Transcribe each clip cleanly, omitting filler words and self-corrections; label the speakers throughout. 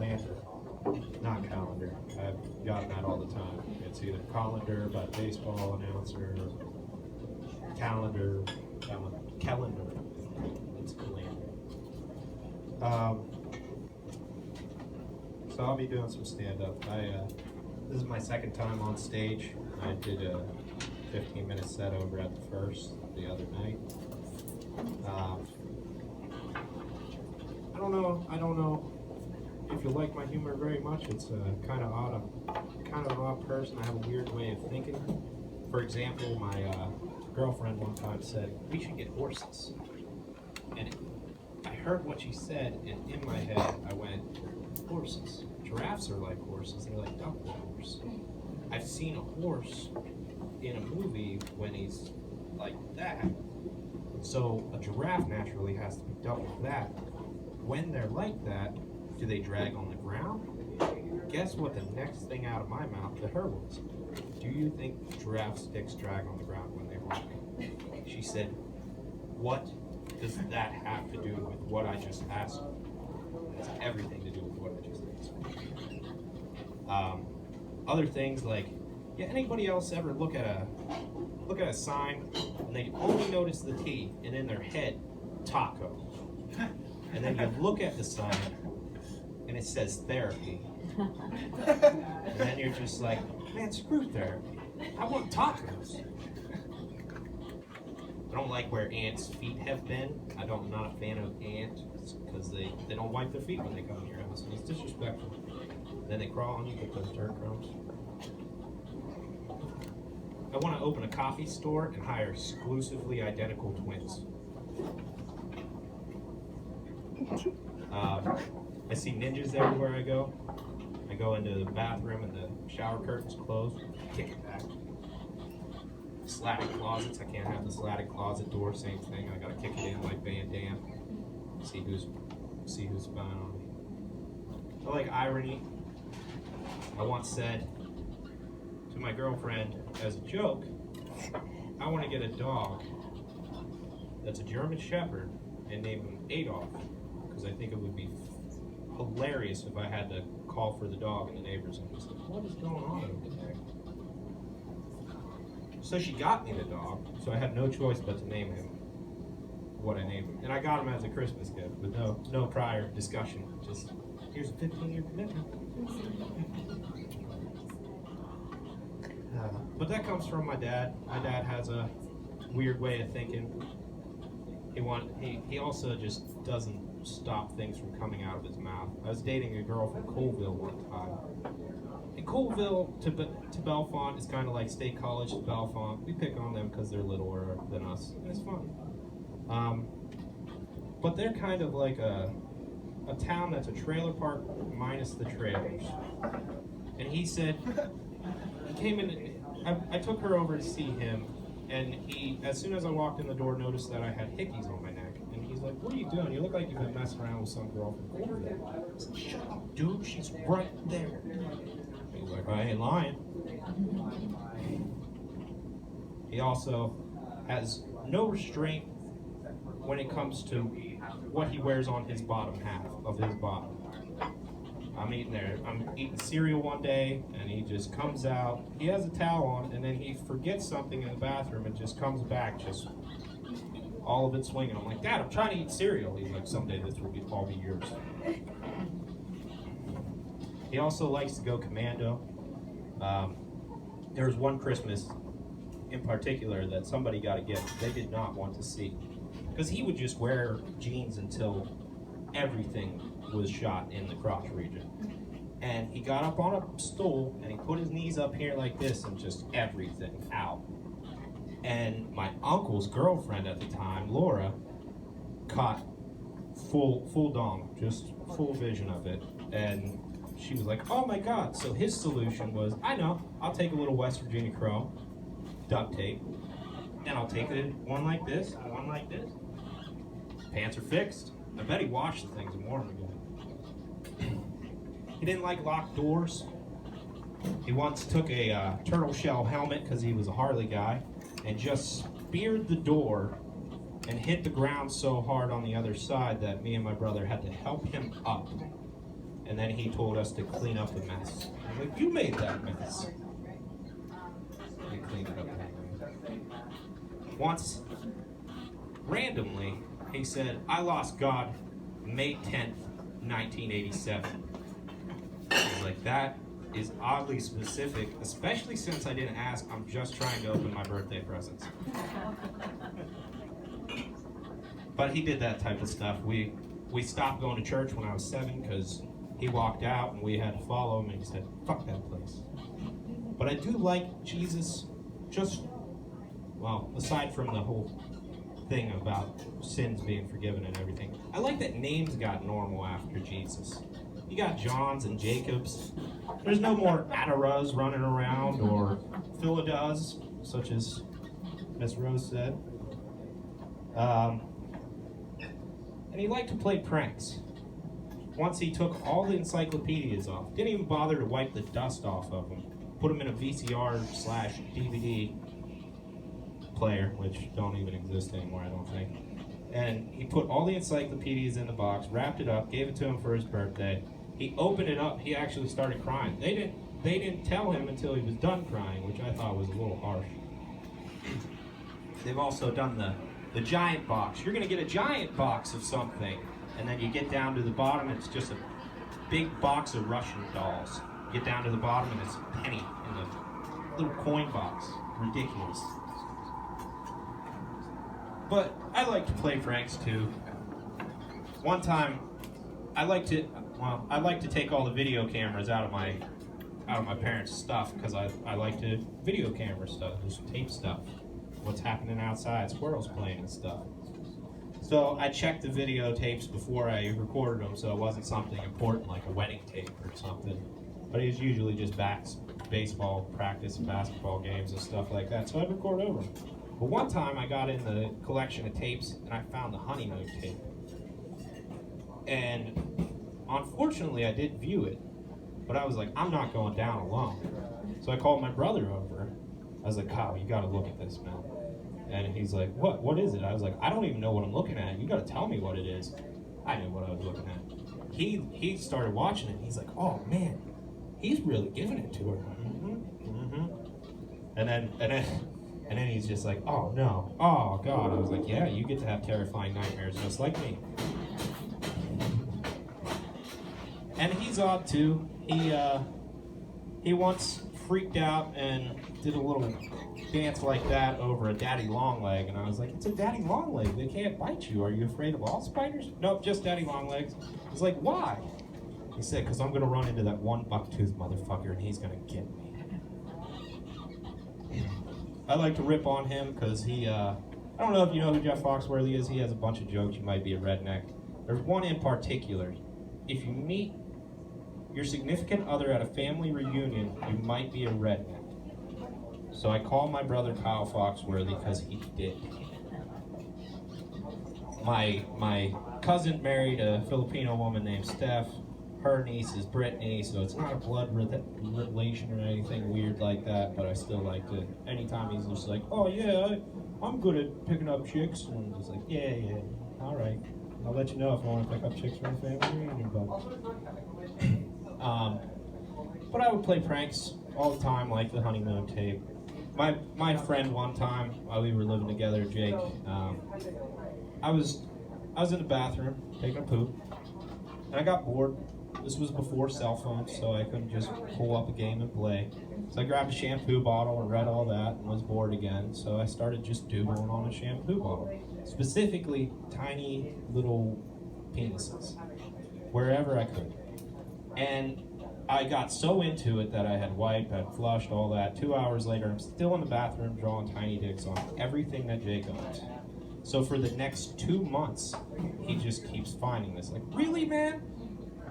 Speaker 1: Kellander, not Calendar. I've gotten that all the time. It's either Colander by the baseball announcer, or Kellander. It's Kellander. So I'll be doing some stand-up. This is my second time on stage. I did a 15-minute set over at the First the other night. I don't know if you like my humor very much. It's kind of odd. I'm kind of an odd person. I have a weird way of thinking. For example, my girlfriend one time said, we should get horses. And I heard what she said, and in my head, I went, horses. Giraffes are like horses. They're like double horse. I've seen a horse in a movie when he's like that. So a giraffe naturally has to be double that. When they're like that, do they drag on the ground? Guess what the next thing out of my mouth to her was? Do you think giraffe sticks drag on the ground when they walk? She said, what does that have to do with what I just asked? It has everything to do with what I just asked. Other things like, yeah, anybody else ever look at a sign and they only notice the T and in their head, taco. And then you look at the sign and it says therapy. And then you're just like, man, screw therapy. I want tacos. I don't like where ants' feet have been. I'm not a fan of ants because they don't wipe their feet when they come in your house. And it's disrespectful. Then they crawl on you with those dirt crumbs. I want to open a coffee store and hire exclusively identical twins. I see ninjas everywhere I go. I go into the bathroom and the shower curtain's closed. Kick it back. Slatted closets. I can't have the slatted closet door. Same thing. I gotta kick it in like Van Damme. See who's spying on me. I like irony. I once said to my girlfriend as a joke, I want to get a dog that's a German Shepherd and name him Adolf, because I think it would be hilarious if I had to call for the dog and the neighbors and just like, what is going on over there? So she got me the dog, so I had no choice but to name him what I named him. And I got him as a Christmas gift with no prior discussion. Just, here's a 15-year commitment. But that comes from my dad. My dad has a weird way of thinking. He also just doesn't stop things from coming out of his mouth. I was dating a girl from Colville one time. And Colville to Bellefonte is kind of like State College to Bellefonte. We pick on them because they're littler than us, and it's fun. But they're kind of like a town that's a trailer park minus the trailers. And he said, he came in, I took her over to see him, and he, as soon as I walked in the door, noticed that I had hickeys on my neck. And he's like, what are you doing? You look like you've been messing around with some girl from Colville. I said, shut up, dude, she's right there. He's like, I ain't lying. He also has no restraint when it comes to what he wears on his bottom half of his body. I'm eating cereal one day, and he just comes out. He has a towel on, and then he forgets something in the bathroom and just comes back, just all of it swinging. I'm like, Dad, I'm trying to eat cereal. He's like, someday this will all be yours. He also likes to go commando. There was one Christmas in particular that somebody got a gift they did not want to see. Because he would just wear jeans until everything was shot in the crotch region. And he got up on a stool and he put his knees up here like this and just everything out. And my uncle's girlfriend at the time, Laura, caught full dong, just full vision of it. And she was like, oh my God. So his solution was, I know, I'll take a little West Virginia Chrome, duct tape, and I'll take it one like this and one like this. Pants are fixed. I bet he washed the things and wore them again. He didn't like locked doors. He once took a turtle shell helmet because he was a Harley guy and just speared the door and hit the ground so hard on the other side that me and my brother had to help him up. and then he told us to clean up the mess. I was like, you made that mess. He cleaned it up. Once, randomly, he said, I lost God May 10th, 1987. I was like, that is oddly specific, especially since I didn't ask. I'm just trying to open my birthday presents. But he did that type of stuff. We stopped going to church when I was 7 because he walked out and we had to follow him, and he said, fuck that place. But I do like Jesus, just, well, aside from the whole thing about sins being forgiven and everything, I like that names got normal after Jesus. You got Johns and Jacobs. There's no more Adaras running around or Philadas, such as Miss Rose said. And he liked to play pranks. Once he took all the encyclopedias off, didn't even bother to wipe the dust off of them, put them in a VCR/DVD player, which don't even exist anymore, I don't think. And he put all the encyclopedias in the box, wrapped it up, gave it to him for his birthday. He opened it up, he actually started crying. They didn't tell him until he was done crying, which I thought was a little harsh. They've also done the giant box. You're gonna get a giant box of something, and then you get down to the bottom, and it's just a big box of Russian dolls. You get down to the bottom, and it's a penny in the little coin box. Ridiculous. But I like to play pranks too. One time, I like to take all the video cameras out of my parents' stuff because I like to video camera stuff, just tape stuff. What's happening outside, squirrels playing and stuff. So I checked the videotapes before I recorded them, so it wasn't something important like a wedding tape or something. But it was usually just baseball practice and basketball games and stuff like that, so I'd record over them. But one time I got in the collection of tapes and I found the honeymoon tape. And unfortunately I did view it, but I was like, I'm not going down alone. So I called my brother over. I was like, Kyle, you gotta look at this, man. And he's like, what is it? I was like, I don't even know what I'm looking at. You gotta tell me what it is. I knew what I was looking at. He started watching it, and he's like, oh man, he's really giving it to her. And then he's just like, oh no, oh God. I was like, yeah, you get to have terrifying nightmares just like me. And he's odd too. He once freaked out and did a little dance like that over a daddy long leg, and I was like, it's a daddy long leg, they can't bite you. Are you afraid of all spiders? Nope, just daddy long legs. I was like, why? He said, because I'm gonna run into that one buck-toothed motherfucker and he's gonna get me. I like to rip on him because he, I don't know if you know who Jeff Foxworthy is. He has a bunch of jokes. You might be a redneck. There's one in particular. If you meet your significant other at a family reunion, you might be a redneck. So I call my brother Kyle Foxworthy because he did. My cousin married a Filipino woman named Steph. Her niece is Brittany, so it's not a blood relation or anything weird like that, but I still like to, anytime he's just like, oh yeah, I'm good at picking up chicks, and I'm just like, yeah, all right. I'll let you know if I want to pick up chicks for a family reunion, but I would play pranks all the time, like the honeymoon tape. My friend one time, while we were living together, Jake, I was in the bathroom taking a poop, and I got bored. This was before cell phones, so I couldn't just pull up a game and play. So I grabbed a shampoo bottle and read all that and was bored again, so I started just doodling on a shampoo bottle. Specifically, tiny little penises, wherever I could. And I got so into it that I had wiped, I'd flushed, all that. 2 hours later, I'm still in the bathroom drawing tiny dicks on everything that Jake owns. So for the next 2 months, he just keeps finding this. Like, really, man?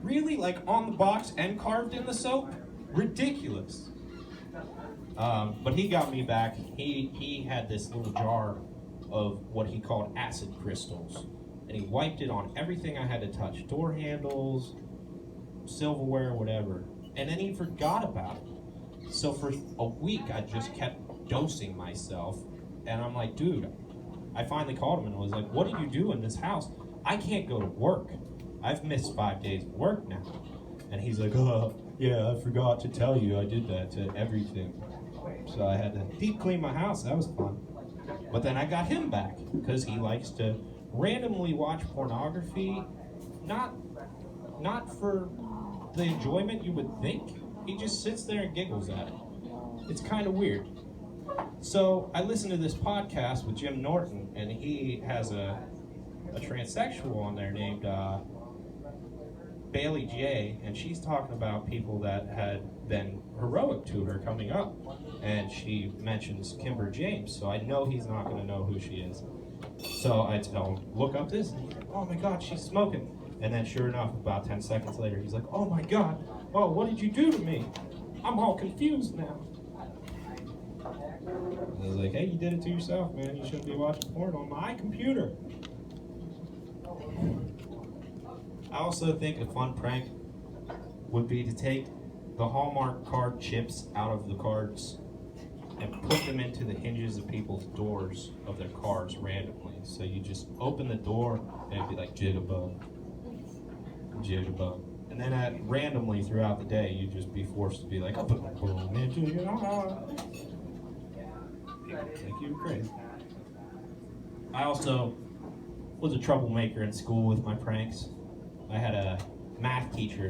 Speaker 1: Really? Like on the box and carved in the soap? Ridiculous. But he got me back. He had this little jar of what he called acid crystals. And he wiped it on everything I had to touch. Door handles, silverware, whatever. And then he forgot about it. So for a week, I just kept dosing myself. And I'm like, dude, I finally called him and was like, what did you do in this house? I can't go to work. I've missed 5 days of work now. And And he's like, oh, yeah, I forgot to tell you I did that to everything. So I had to deep clean my house. That was fun. But then I got him back because he likes to randomly watch pornography, not for the enjoyment you would think. He just sits there and giggles at it. It's kind of weird. So I listened to this podcast with Jim Norton, and he has a transsexual on there named Bailey J, and she's talking about people that had been heroic to her coming up. And she mentions Kimber James, so I know he's not going to know who she is. So I tell him, look up this. And he's like, oh my God, she's smoking. And then sure enough, about 10 seconds later, he's like, oh my God, oh, what did you do to me? I'm all confused now. And I was like, hey, you did it to yourself, man. You shouldn't be watching porn on my computer. I also think a fun prank would be to take the Hallmark card chips out of the cards and put them into the hinges of people's doors of their cars randomly. So you just open the door and it'd be like jitterbug, jitterbug. And then randomly throughout the day, you'd just be forced to be like, boom, boom, into your heart. People think you're crazy. I also was a troublemaker in school with my pranks. I had a math teacher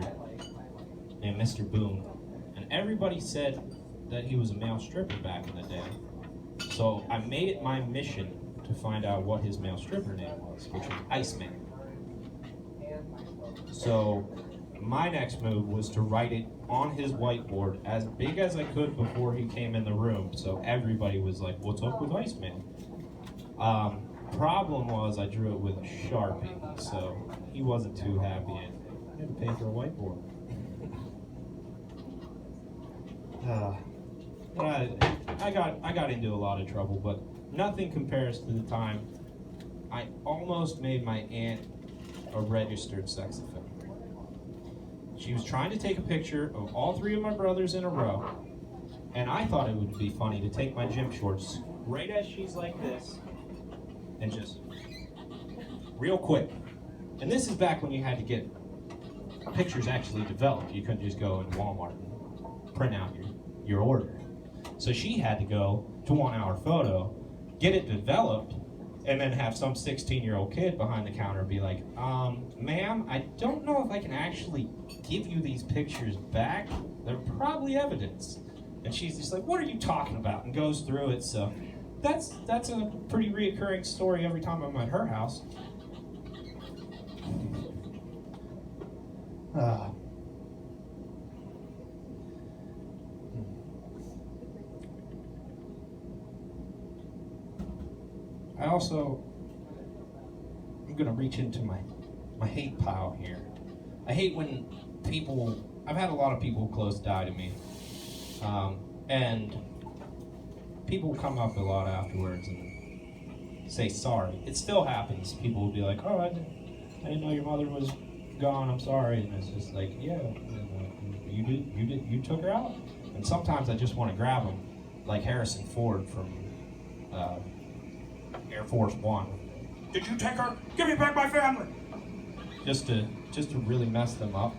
Speaker 1: named Mr. Boone, and everybody said that he was a male stripper back in the day. So I made it my mission to find out what his male stripper name was, which was Iceman. So my next move was to write it on his whiteboard as big as I could before he came in the room, so everybody was like, what's up with Iceman? Problem was I drew it with a Sharpie, so he wasn't too happy, and I had to pay for a whiteboard. I got into a lot of trouble, but nothing compares to the time I almost made my aunt a registered sex offender. She was trying to take a picture of all three of my brothers in a row, and I thought it would be funny to take my gym shorts right as she's like this, and just real quick. And this is back when you had to get pictures actually developed. You couldn't just go in Walmart and print out your order. So she had to go to 1 Hour Photo, get it developed, and then have some 16-year-old kid behind the counter be like, ma'am, I don't know if I can actually give you these pictures back. They're probably evidence. And she's just like, what are you talking about? And goes through it. So that's a pretty reoccurring story every time I'm at her house. I'm gonna reach into my hate pile here. I hate when I've had a lot of people close die to me, and people come up a lot afterwards and say sorry. It still happens. People will be like, oh, I didn't know your mother was gone, I'm sorry. And it's just like, yeah, you took her out? And sometimes I just want to grab them, like Harrison Ford from Air Force One. Did you take her? Give me back my family! Just to really mess them up.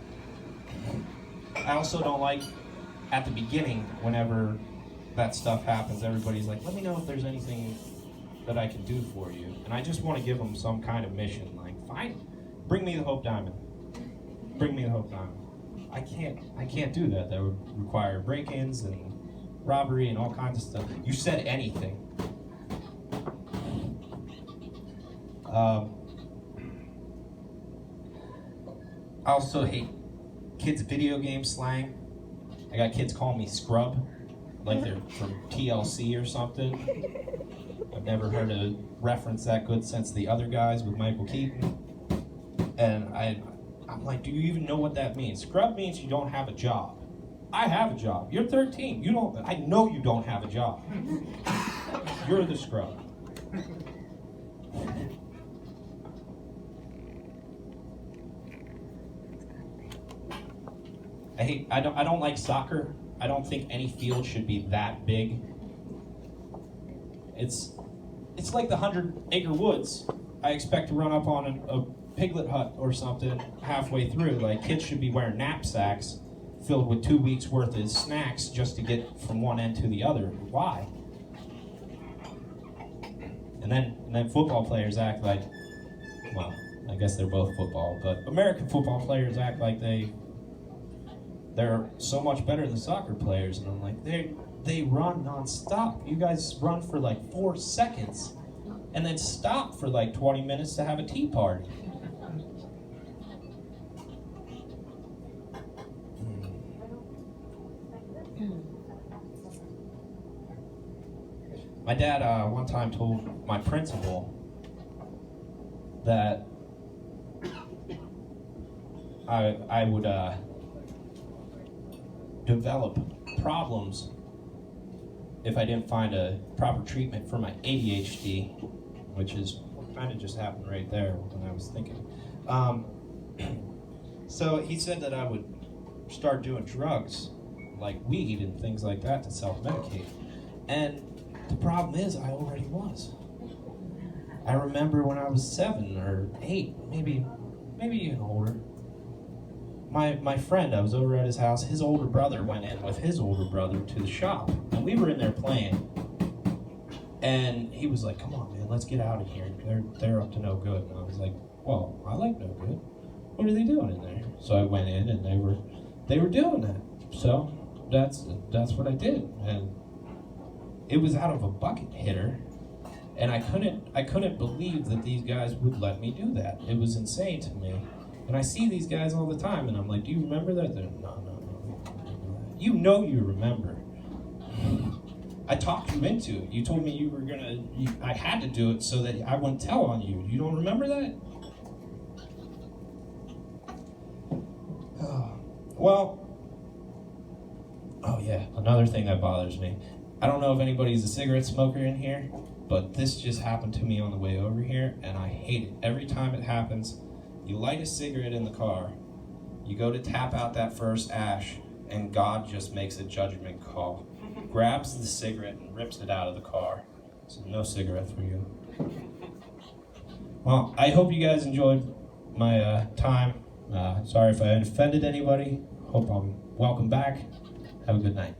Speaker 1: I also don't like, at the beginning, whenever that stuff happens, everybody's like, let me know if there's anything that I can do for you. And I just want to give them some kind of mission, like, fine, bring me the Hope Diamond. Bring me the Hope Diamond. I can't do that. That would require break-ins and robbery and all kinds of stuff. You said anything. I also hate kids' video game slang. I got kids calling me scrub, like they're from TLC or something. I've never heard a reference that good since The Other Guys with Michael Keaton. And I'm like, do you even know what that means? Scrub means you don't have a job. I have a job. You're 13. I know you don't have a job. You're the scrub. I don't like soccer. I don't think any field should be that big. It's like the 100-acre woods. I expect to run up on Piglet Hut or something halfway through. Like, kids should be wearing knapsacks filled with 2 weeks worth of snacks just to get from one end to the other. Why? And then football players act like, well, I guess they're both football, but American football players act like they're so much better than soccer players, and I'm like, they run nonstop. You guys run for like 4 seconds and then stop for like 20 minutes to have a tea party. My dad one time told my principal that I would develop problems if I didn't find a proper treatment for my ADHD, which is what kind of just happened right there when I was thinking. So he said that I would start doing drugs, like weed and things like that, to self-medicate. And the problem is, I already was. I remember when I was 7 or 8, maybe even older. My friend, I was over at his house, his older brother went in with his older brother to the shop, and we were in there playing, and he was like, come on, man, let's get out of here. They're up to no good. And I was like, well, I like no good. What are they doing in there? So I went in, and they were doing that. So that's what I did, and it was out of a bucket hitter, and I couldn't believe that these guys would let me do that. It was insane to me. And I see these guys all the time, and I'm like, do you remember that? They're, no. You know you remember. I talked you into it. You told me you were I had to do it so that I wouldn't tell on you. You don't remember that? Oh yeah, another thing that bothers me. I don't know if anybody's a cigarette smoker in here, but this just happened to me on the way over here, and I hate it. Every time it happens, you light a cigarette in the car, you go to tap out that first ash, and God just makes a judgment call. Grabs the cigarette and rips it out of the car. So no cigarette for you. Well, I hope you guys enjoyed my time. Sorry if I offended anybody. Hope I'm welcome back. Have a good night.